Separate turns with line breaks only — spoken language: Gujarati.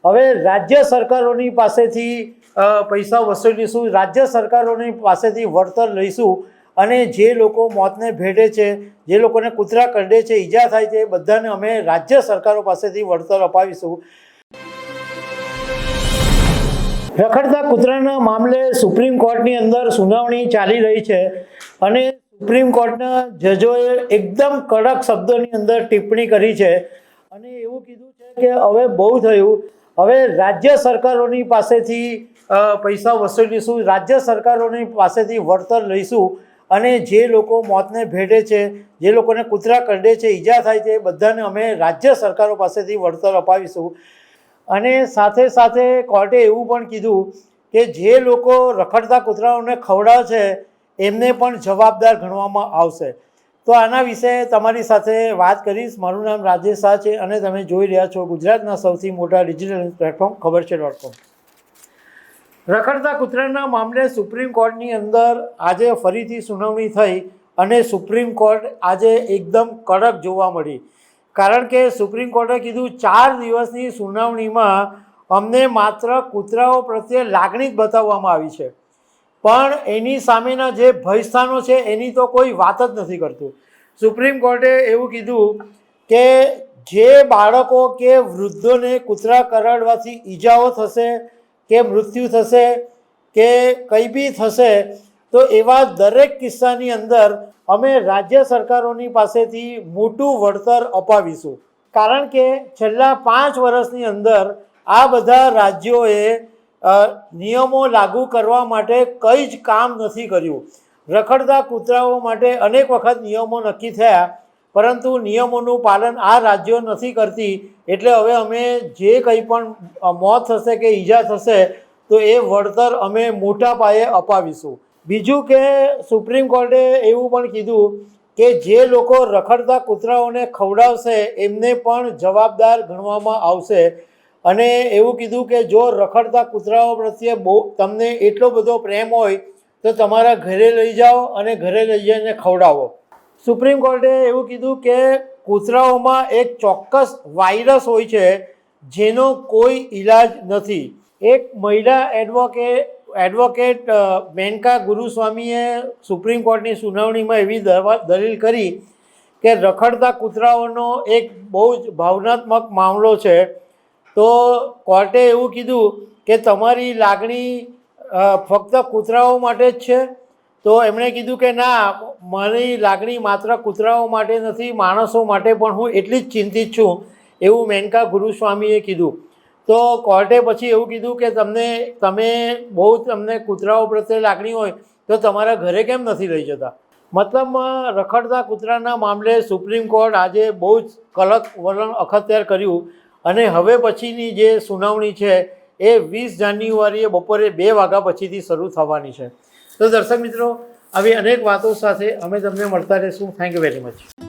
હવે રાજ્ય સરકારોની પાસેથી પૈસા વસૂલીશું, રાજ્ય સરકારોની પાસેથી વળતર લઈશું અને જે લોકો મોતને ભેટે છે, જે લોકોને કૂતરા કરડે છે, ઈજા થાય છે, બધાને અમે રાજ્ય સરકારો પાસેથી વળતર અપાવીશું। રખડતા કૂતરાના મામલે સુપ્રીમ કોર્ટની અંદર સુનાવણી ચાલી રહી છે અને સુપ્રીમ કોર્ટના જજોએ એકદમ કડક શબ્દોની અંદર ટિપ્પણી કરી છે અને એવું કીધું છે કે હવે બહુ થયું, હવે રાજ્ય સરકારોની પાસેથી પૈસા વસૂલીશું, રાજ્ય સરકારોની પાસેથી વળતર લઈશું અને જે લોકો મોતને ભેટે છે, જે લોકોને કૂતરા કરડે છે, ઈજા થાય છે, બધાને અમે રાજ્ય સરકારો પાસેથી વળતર અપાવીશું। અને સાથે સાથે કોર્ટે એવું પણ કીધું કે જે લોકો રખડતા કૂતરાઓને ખવડાવે છે એમને પણ જવાબદાર ગણવામાં આવશે। તો આના વિશે તમારી સાથે વાત કરીશ। મારું નામ રાજેશ શાહ છે અને તમે જોઈ રહ્યા છો ગુજરાતના સૌથી મોટા ડિજિટલ પ્લેટફોર્મ ખબર છે.com। રખડતા કૂતરાના મામલે સુપ્રીમ કોર્ટની અંદર આજે ફરીથી સુનાવણી થઈ અને સુપ્રીમ કોર્ટ આજે એકદમ કડક જોવા મળી, કારણ કે સુપ્રીમ કોર્ટે કીધું 4 દિવસની સુનાવણીમાં અમને માત્ર કૂતરાઓ પ્રત્યે લાગણી જ બતાવવામાં આવી છે, પણ એની સામેના જે ભયસ્થાનો છે એની તો કોઈ વાત જ નથી કરતું। સુપ્રીમ કોર્ટે એવું કીધું કે જે બાળકો કે વૃદ્ધોને કૂતરા કરડવાથી ઈજાઓ થશે કે મૃત્યુ થશે કે કંઈ બી થશે તો એવા દરેક કિસ્સાની અંદર અમે રાજ્ય સરકારોની પાસેથી મોટું વળતર અપાવીશું, કારણ કે છેલ્લા 5 વર્ષની અંદર આ બધા રાજ્યોએ નિયમો લાગુ કરવા માટે કંઈ જ કામ નથી કર્યું। રખડતા કૂતરાઓ માટે અનેક વખત નિયમો નક્કી થયા, પરંતુ નિયમોનું પાલન આ રાજ્યો નથી કરતી, એટલે હવે અમે જે કંઈ પણ મોત થશે કે ઈજા થશે તો એ વળતર અમે મોટા પાયે અપાવીશું। બીજું કે સુપ્રીમ કોર્ટે એવું પણ કીધું કે જે લોકો રખડતા કૂતરાઓને ખવડાવશે એમને પણ જવાબદાર ગણવામાં આવશે અને એવું કીધું કે જો રખડતા કૂતરાઓ પ્રત્યે બહુ તમને એટલો બધો પ્રેમ હોય તો તમારા ઘરે લઈ જાઓ અને ઘરે લઈ જઈને ખવડાવો। સુપ્રીમ કોર્ટે એવું કીધું કે કૂતરાઓમાં એક ચોક્કસ વાયરસ હોય છે જેનો કોઈ ઈલાજ નથી। એક મહિલા એડવોકેટ મેનકા ગુરુસ્વામીએ સુપ્રીમ કોર્ટની સુનાવણીમાં એવી દલીલ કરી કે રખડતા કૂતરાઓનો એક બહુ જ ભાવનાત્મક મામલો છે, તો કોર્ટે એવું કીધું કે તમારી લાગણી ફક્ત કૂતરાઓ માટે જ છે? તો એમણે કીધું કે ના, મારી લાગણી માત્ર કૂતરાઓ માટે નથી, માણસો માટે પણ હું એટલી જ ચિંતિત છું, એવું મેનકા ગુરુસ્વામીએ કીધું। તો કોર્ટે પછી એવું કીધું કે તમને કૂતરાઓ પ્રત્યે લાગણી હોય તો તમારા ઘરે કેમ નથી લઈ જતા? મતલબમાં રખડતા કૂતરાના મામલે સુપ્રીમ કોર્ટ આજે બહુ જ કડક વલણ અખત્યાર કર્યું અને હવે પછીની જે સુનાવણી છે એ 20 જાન્યુઆરીએ બપોરે 2 વાગ્યા પછીથી શરૂ થવાની છે। તો દર્શક મિત્રો, આવી અનેક વાતો સાથે અમે તમને મળતા રહીશું। Thank you very much.